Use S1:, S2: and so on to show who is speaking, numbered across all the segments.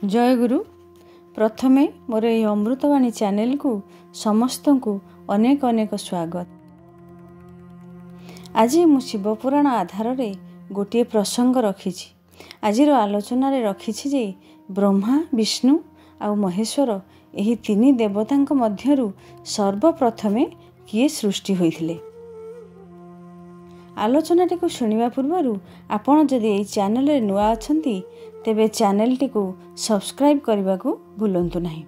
S1: जय गुरु। प्रथमे मोर ये अमृतवाणी चैनल को समस्त को अनेक अनेक स्वागत। आज मु शिवपुराण आधार रे गोटे प्रसंग रखी। आज आलोचन रखी जे ब्रह्मा विष्णु आ महेश्वर यही तीन देवतांक मध्यरु सर्वप्रथमे किए सृष्टि होइथिले। आलोचनाटी को शुणिबा पूर्वरु आपण जदि एई चैनल रे नुआ अछंती तेबे चैनल टी को सब्सक्राइब करने को भूलंतु नहीं।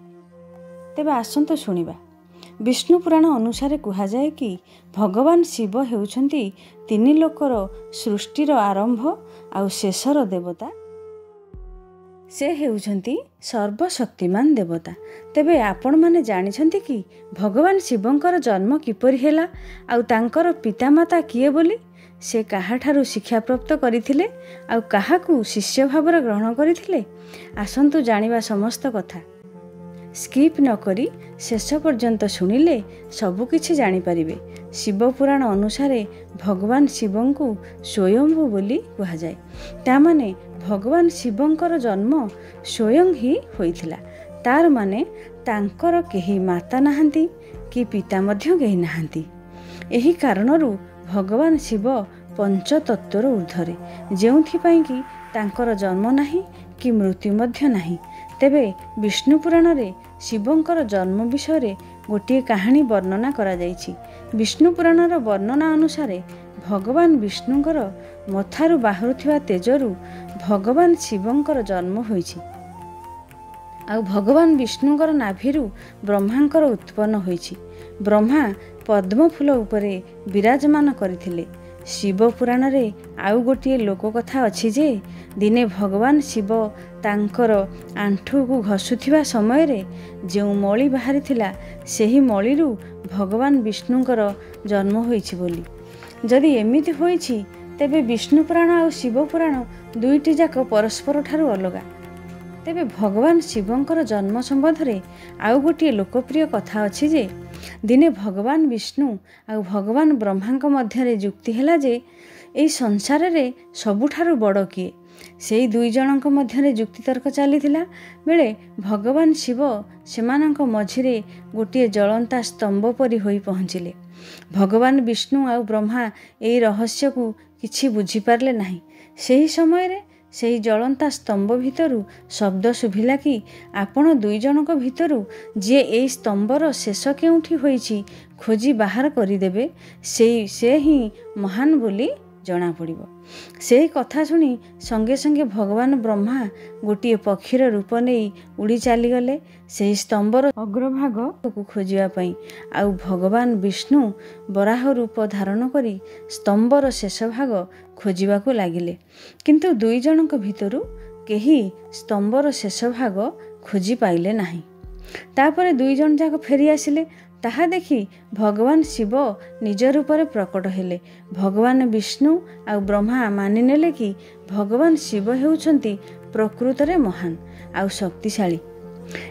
S1: तेबे आसंतु शुणिबा। विष्णु पुराण अनुसार कहुए कि भगवान शिव हेउछंती तीन लोकर सृष्टिर आरंभ आ शेषर देवता। से हेउछंती सर्वशक्तिमान देवता। तेबे आपण माने जानिछंती कि भगवान शिवंकर जन्म किपरि हेला आ तांकर पितामाता किए बोली, से काहाठारु शिक्षा प्राप्त करिथिले आ काहाकू शिष्य भावर ग्रहण करिथिले। आसंतु जानिबा समस्त कथा। स्किप न करी शेष पर्यंत शुणिले सबुकिछि जानि परिबे। शिवपुराण अनुसार भगवान शिवंकु स्वयंभू बोली कहा जाए। तामाने भगवान शिवंकर जन्म स्वयं ही होइथिला। तार माने तांकर केही माता नाहंती कि पिता मध्य केही नाहंती। एही कारणरू भगवान शिव पंचतत्वर ऊर्ध्वरे, जेउथिपाई कि तांकर जन्म नाही कि मृत्यु मध्य नाही। तेबे विष्णु पुराण रे शिवंकर जन्म विषय गोटे कहानी वर्णना करा जाइछि। विष्णु पुराणर वर्णना अनुसार भगवान विष्णुंकर मथारु बाहुरुथिबा तेजरू भगवान शिवंकर जन्म होइछि आ भगवान विष्णुंकर नाभिरू ब्रह्मांकर उत्पन्न होइछि। ब्रह्मा पद्म फूल उपरे विराजमान करथिले। शिव पुराण रे आउ गोटे लोक कथा अछि जे दिने भगवान शिव तांकर आंठू को घसुथिबा समय रे जो मळी बाहरी थिला सेही मळीरू भगवान विष्णुंकर जन्म होइछि बोली। जदि एमिति होइछि तेबे विष्णु पुराण आ शिव पुराण दुईटी जाक परस्पर ठारू अलगा। तेबे भगवान शिवंकर जन्म संबंध रे आउ गोटे लोकप्रिय कथा अछि जे दिने भगवान विष्णु आ भगवान ब्रह्मांक मध्य जुक्ति हैला जे एई संसार रे सबुठारु बड़ किए। सेई दुई जनक मध्य जुक्ति तर्क चलीथिला बेले भगवान शिव सेमानंक मझिरे गोटे जलंता स्तंभ परी होई पहुँचिले। भगवान विष्णु आ ब्रह्मा एई रहस्य को किछि बुझी पारले नाही। सेही समय रे सेही जलंता स्तंभ भितरु शब्द शुभिला कि आपण दुई जनक भितरु जे एई स्तंभर शेष केउठी होईछि खोजी बाहर करिदेबे, से ही महान बोली जना पड़िबो। सेही कथा सुनी संगे संगे भगवान ब्रह्मा गोटे पक्षीर रूप नहीं उड़ी चली गले सेही स्तंभर अग्रभाग को खोजिया पई। आउ भगवान विष्णु बराह रूप धारण करी स्तंभर शेष भाग खोजिबाकू लागिले। किंतु दुई जनक भितरु केही स्तंभर शेष भाग खोजी पाइले नाही। तापरे दुई जन जाक फेरी आसिले। ताहा देखि भगवान शिव निज रूप में प्रकट हेले। भगवान विष्णु आ ब्रह्मा मानिनेले कि भगवान शिव हेउछंती प्रकृत रे महान आ शक्तिशाली।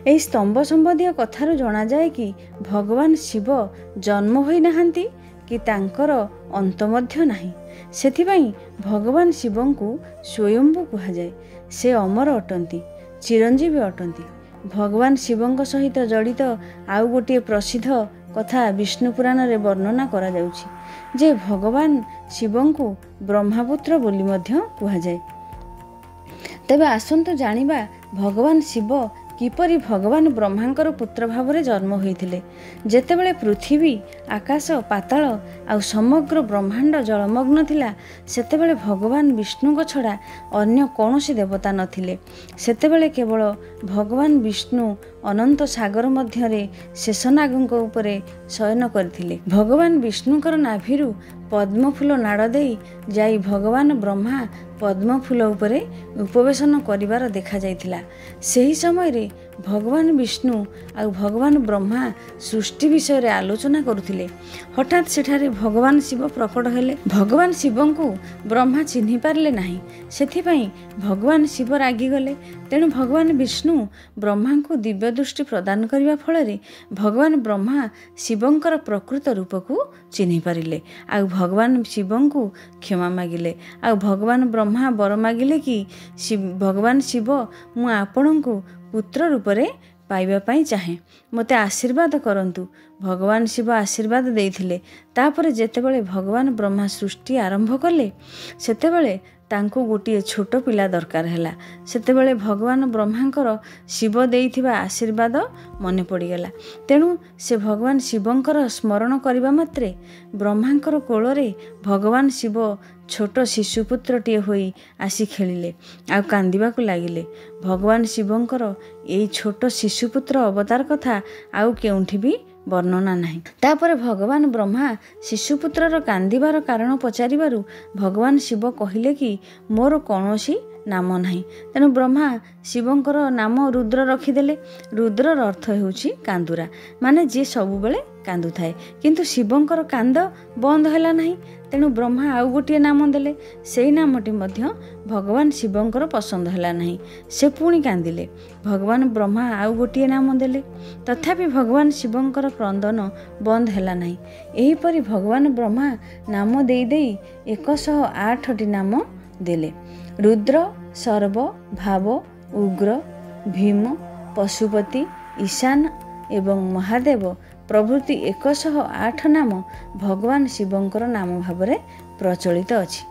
S1: एही स्तंभ संबंधी कथारु जणा जाए कि भगवान शिव जन्म होई नाहंती कि तांकर अंत मध्य नाही। सेथिबाई भगवान शिवंकु स्वयंभू कहा जाए। से अमर अटंती, चिरंजीवी अटंती। भगवान शिवंक सहित जड़ित आउ गोटे प्रसिद्ध कथा विष्णु पुराण रे वर्णना करा जाउछि जे भगवान शिवंकु ब्रह्मपुत्र बोली मध्य कहा जाए। तेबे आसंतु जानिबा भगवान शिव किपरि भगवान ब्रह्मांकर पुत्र भाव में जन्म होइथिले। जेतेबेले पृथ्वी आकाश पाताल आ समग्र ब्रह्मांड जलमग्न थिला सेतेबेले भगवान विष्णु छड़ा अन्य कौनसी देवता नथिले। सेतेबेले केवल भगवान विष्णु अनंत सागर मध्यरे शेषनागंक उपरे शयन करथिले। भगवान विष्णुकर नाभिरू पद्मफूल नाड़ देई जाई भगवान ब्रह्मा पद्मफूल उपरे उपवेशन करिवार देखा जाइथिला। सेही समय रे भगवान विष्णु आउ भगवान ब्रह्मा सृष्टि विषय रे आलोचना करुथिले। हठात सेठारे भगवान शिव प्रकट हेले। भगवान शिव को ब्रह्मा चिन्हि पारले नाही, सेथिपई भगवान शिव रागी गले। तेणु भगवान विष्णु ब्रह्मा को दिव्य दृष्टि प्रदान करने फल भगवान ब्रह्मा शिवंकर प्रकृत रूप को चिन्हि पारिले। आ भगवान शिव को क्षमा मागिले। आ भगवान ब्रह्मा वर मागिले कि भगवान शिव मु आपण को पुत्र रूप रे पाइबा पाई चाहे, मते आशीर्वाद करंतु। भगवान शिव आशीर्वाद देइथिले। तापरे जेतेबेले भगवान ब्रह्मा सृष्टि आरंभ कले सेतेबेले तांको गोटे छोट पिला दरकार हैला। सेतेबेले भगवान ब्रह्मांकर शिव देइथिबा आशीर्वाद मने पड़ीगला। तेणु से भगवान शिवंकर स्मरण करबा मात्रे ब्रह्मांकर कोଳରେ भगवान शिव छोट शिशुपुत्रटीए होई आसी खेलिले आ कांदिबाकू लागिले। भगवान शिवंकर एई छोट शिशुपुत्र अवतार कथा आउ केउंठी भी वर्णना नहीं। तापर भगवान ब्रह्मा शिशुपुत्रर कांदिबार कारण पचारिबारु भगवान शिव कहिले कि मोर कौनसी नाम नहीं। तेणु ब्रह्मा शिवंकर नाम रुद्र रखिदेले। रुद्रर अर्थ हेउछि कांदुरा, माने जे सबु बेले कांदु थाए। किंतु शिवंकर कांद बंद हैला नहीं। तेणु ब्रह्मा आउ गोटे नाम देले। सेई नामटी मध्य भगवान शिवंकर पसंद हैला नहीं। से पुणी कांदिले। भगवान ब्रह्मा आउ गोटे नाम देले, तथापि भगवान शिवंकर क्रंदन बंद हैला नहीं। एहीपरि भगवान ब्रह्मा नाम देई देई 108टी नाम देले। रुद्र, सर्व, भाव, उग्र, भीम, पशुपति, ईशान एवं महादेव प्रभृति 108 नाम भगवान शिवंकर नाम भाव प्रचलित अछि।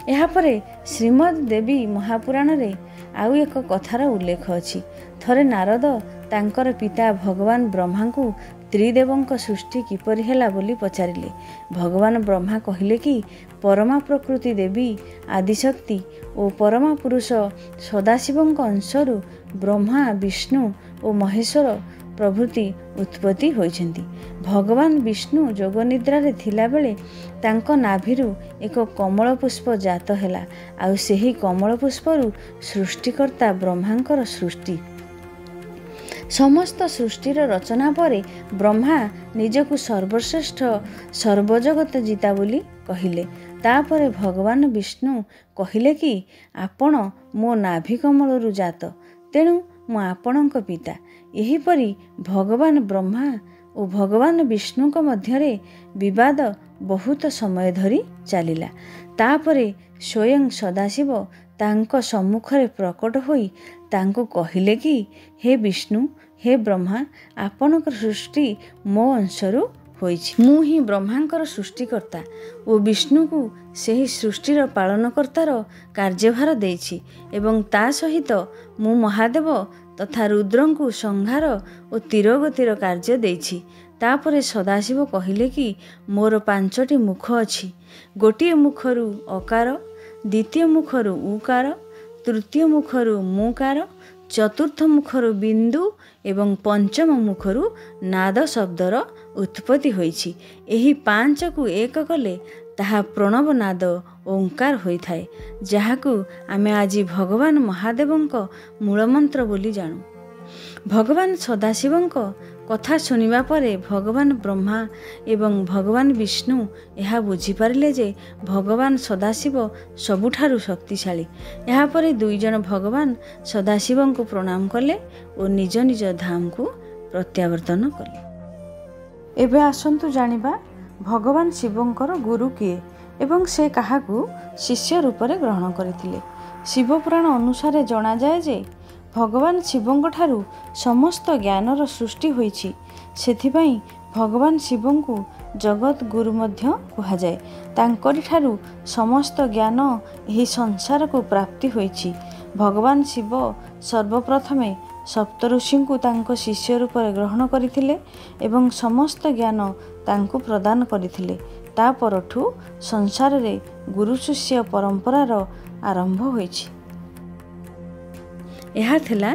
S1: यापरे श्रीमद देवी महापुराण रे आउ एक कथार उल्लेख अछि। थरे नारद तांकर पिता भगवान ब्रह्मा को त्रिदेवंक सृष्टि किपरि हैला बोली पचारिले। भगवान ब्रह्मा कहिले कि परमा प्रकृति देवी आदिशक्ति और परमा पुरुष सदाशिवंक अंशरु ब्रह्मा, विष्णु और महेश्वर प्रभृति उत्पत्ति होइछन्ति। भगवान विष्णु जोग निद्रा रे थिला बेले तांको नाभिरु एक कमल पुष्प जात हैला। आ सेही कमल पुष्परु सृष्टिकर्ता ब्रह्मांकर सृष्टि। समस्त सृष्टिर रचना परे ब्रह्मा निजकु सर्वश्रेष्ठ सर्वजगत जीता बोली कहिले। तापरे भगवान विष्णु कहिले कि आपण मो नाभि कमलरु जात, तेणु मु आपणक पिता। एहीपरि भगवान ब्रह्मा और भगवान विष्णुक मध्यरे विवाद बहुत समय धरी चलिला। तापरे स्वयं सदाशिव तांको सम्मुखरे प्रकट होई तांको कहिले कि हे विष्णु, हे ब्रह्मा, आपणकर सृष्टि मो अंशरु होइछि। मु ही ब्रह्मांकर सृष्टिकर्ता और विष्णु को सेही सृष्टिर पालनकर्तार कार्यभार देइछि एवं ता सहित मु महादेव तथा रुद्रंकु संहार और तीरगतिर कार्य देइछि। तापरे सदाशिव कहिले कि मोर 5टी मुख अछि। गोटिए मुखरु अकार, द्वितीय मुखरु उकार, तृतीय मुखरु मुकार, चतुर्थ मुखरु बिंदु एवं पंचम मुखरु नाद शब्दर उत्पत्ति होइछि। एही 5 को एक कले ताहा प्रणव नाद ओंकार होई थाए, जाहाकु आमे आजि भगवान महादेवंक मूलमंत्र बोली जानू। भगवान सदाशिवंक कथा सुनिबा परे भगवान ब्रह्मा एवं भगवान विष्णु यह बुझिपारिले जे भगवान सदाशिव सबुठारु शक्तिशाली। यापरे 2 जन भगवान सदाशिवं को प्रणाम कले और निज निज धाम को प्रत्यावर्तन कले। एबे आसंतु जानिबा भगवान शिवंकर गुरु किए एवं से काहाकू शिष्य रूप में ग्रहण करथिले। शिवपुराण अनुसारे जणा जाए जे भगवान शिवंक ठारू समस्त ज्ञानर सृष्टि होइछि। सेथिपई भगवान शिवं को जगत गुरु मध्य कुहाजाए। तांकरि ठारू समस्त ज्ञान एही संसार को प्राप्ति होइछि। भगवान शिव सर्वप्रथमे सप्तऋषि को तांको शिष्य रूप में ग्रहण करथिले एवं समस्त ज्ञान तांको प्रदान करथिले। ता परठू संसार रे गुरु शिष्य परंपरार आरंभ होइछि। यह थिला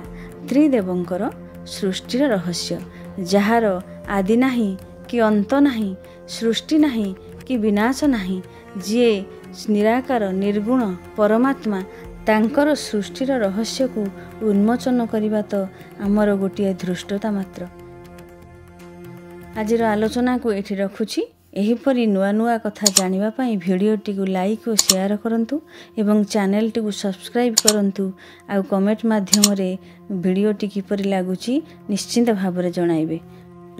S1: त्रिदेवंकर सृष्टिर रहस्य, जार आदि नाही कि अंत नाही, सृष्टि नाही कि विनाश नाही। जे निराकार निर्गुण परमात्मा ତାଙ୍କର ସୃଷ୍ଟିର ରହସ୍ୟକୁ ଉନ୍ମୋଚନ କରିବା ତ ଆମର ଗୋଟିଏ ଧୃଷ୍ଟତା ମାତ୍ର। ଆଜିର ଆଲୋଚନାକୁ ଏଠି ରଖୁଛି। ଏହିପରି ନୂଆ ନୂଆ କଥା ଜାଣିବା ପାଇଁ ଭିଡ଼ିଓଟିକୁ ଲାଇକ୍ ଓ ସେୟାର କରନ୍ତୁ ଏବଂ ଚ୍ୟାନେଲଟିକୁ ସବସ୍କ୍ରାଇବ୍ କରନ୍ତୁ। ଆଉ କମେଣ୍ଟ ମାଧ୍ୟମରେ ଭିଡ଼ିଓଟି କିପରି ଲାଗୁଛି ନିଶ୍ଚିନ୍ତ ଭାବରେ ଜଣାଇବେ।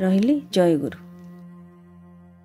S1: ରହିଲି, ଜୟ ଗୁରୁ।